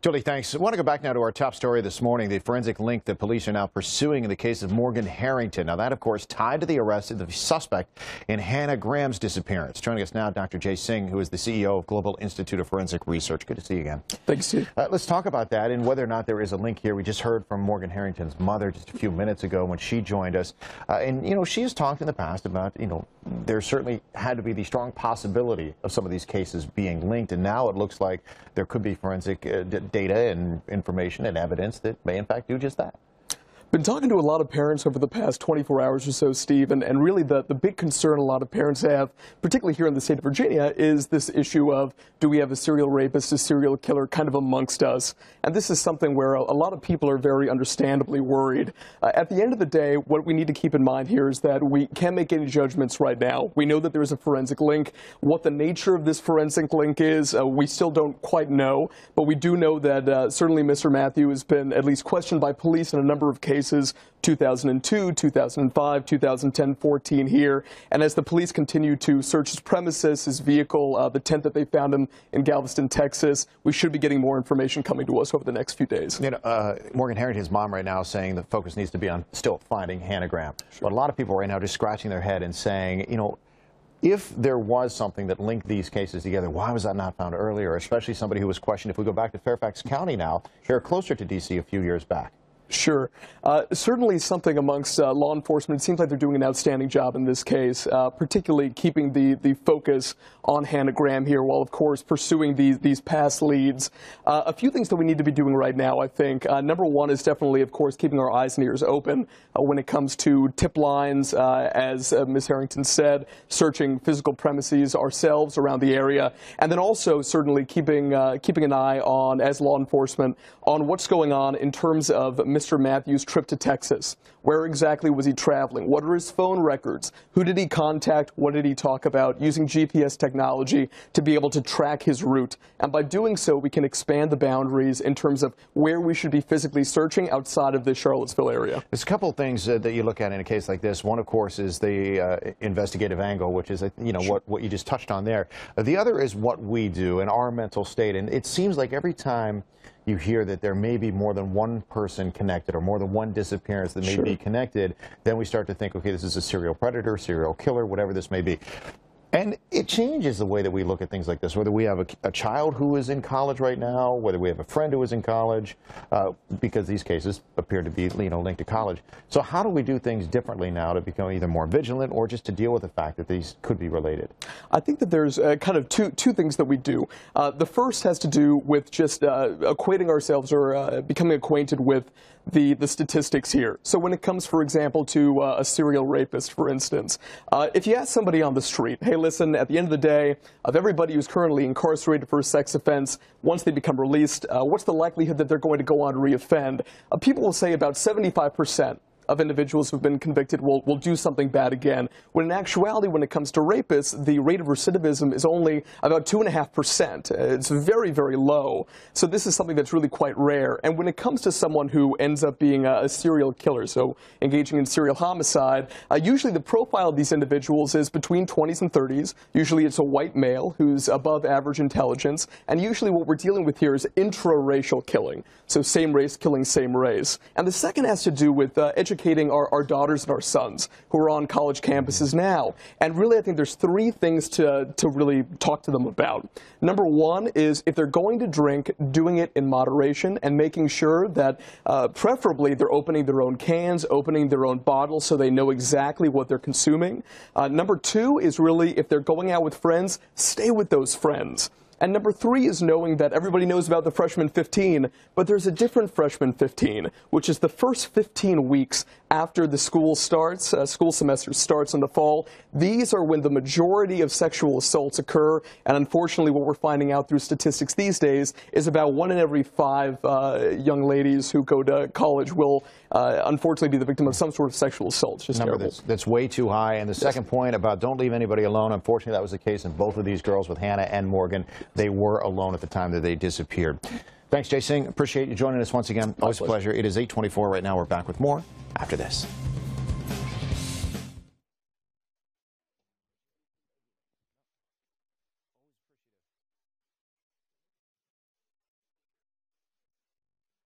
Julie, thanks. I want to go back now to our top story this morning, the forensic link that police are now pursuing in the case of Morgan Harrington. Now, that, of course, tied to the arrest of the suspect in Hannah Graham's disappearance. Joining us now, Dr. Singh, who is the CEO of Global Institute of Forensic Research. Good to see you again. Thanks, Steve. Let's talk about that and whether or not there is a link here. We just heard from Morgan Harrington's mother just a few minutes ago when she joined us. She has talked in the past about, there certainly had to be the strong possibility of some of these cases being linked, and now it looks like there could be forensic data and information and evidence that may in fact do just that. Been talking to a lot of parents over the past 24 hours or so, Steve, and really the big concern a lot of parents have, particularly here in the state of Virginia, is this issue of, do we have a serial rapist, a serial killer kind of amongst us? And this is something where a lot of people are very understandably worried. At the end of the day, what we need to keep in mind here is that we can't make any judgments right now. We know that there is a forensic link. What the nature of this forensic link is, we still don't quite know, but we do know that certainly Mr. Matthew has been at least questioned by police in a number of cases. 2002, 2005, 2010, 14 here. And as the police continue to search his premises, his vehicle, the tent that they found him in Galveston, Texas, we should be getting more information coming to us over the next few days. Morgan Harrington's mom right now is saying the focus needs to be on still finding Hannah Graham. Sure. But a lot of people right now are just scratching their head and saying, if there was something that linked these cases together, why was that not found earlier? Especially somebody who was questioned. If we go back to Fairfax County now, they're closer to D.C. a few years back. Sure. Certainly something amongst law enforcement. It seems like they're doing an outstanding job in this case, particularly keeping the focus on Hannah Graham here while, of course, pursuing these past leads. A few things that we need to be doing right now, I think. Number one is definitely, of course, keeping our eyes and ears open when it comes to tip lines, as Ms. Harrington said, searching physical premises ourselves around the area, and then also certainly keeping an eye on, as law enforcement, on what's going on in terms of Mr. Matthews' trip to Texas. Where exactly was he traveling? What are his phone records? Who did he contact? What did he talk about? Using GPS technology to be able to track his route. And by doing so, we can expand the boundaries in terms of where we should be physically searching outside of the Charlottesville area. There's a couple of things that you look at in a case like this. One, of course, is the investigative angle, which is, sure, what you just touched on there. The other is what we do in our mental state. And it seems like every time you hear that there may be more than one person connected or more than one disappearance that may Sure. be connected, then we start to think, okay, this is a serial predator, serial killer, whatever this may be. And it changes the way that we look at things like this, whether we have a child who is in college right now, whether we have a friend who is in college, because these cases appear to be linked to college. So how do we do things differently now to become either more vigilant or just to deal with the fact that these could be related? I think that there's kind of two things that we do. The first has to do with just equating ourselves or becoming acquainted with the statistics here. So when it comes, for example, to a serial rapist, for instance, if you ask somebody on the street, hey, listen, at the end of the day, of everybody who's currently incarcerated for a sex offense, once they become released, what's the likelihood that they're going to go on to reoffend? People will say about 75% of individuals who've been convicted will do something bad again, when in actuality, when it comes to rapists, the rate of recidivism is only about 2.5%. It's very, very low. So this is something that's really quite rare. And when it comes to someone who ends up being a serial killer, so engaging in serial homicide, usually the profile of these individuals is between 20s and 30s. Usually it's a white male who's above average intelligence. And usually what we're dealing with here is intra-racial killing. So same race killing same race. And the second has to do with education. Our daughters and our sons who are on college campuses now. And really, I think there's three things to really talk to them about. Number one is if they're going to drink, doing it in moderation and making sure that preferably they're opening their own cans, opening their own bottles so they know exactly what they're consuming. Number two is really if they're going out with friends, stay with those friends. And number three is knowing that everybody knows about the freshman 15, but there's a different freshman 15, which is the first 15 weeks after the school starts, school semester starts in the fall. These are when the majority of sexual assaults occur, and unfortunately what we're finding out through statistics these days is about 1 in every 5 young ladies who go to college will unfortunately be the victim of some sort of sexual assault. It's just terrible. That's way too high. And the second point about don't leave anybody alone, unfortunately that was the case in both of these girls with Hannah and Morgan. They were alone at the time that they disappeared. Thanks, Singh. Appreciate you joining us once again. Always a pleasure. It is 8:24 right now. We're back with more after this.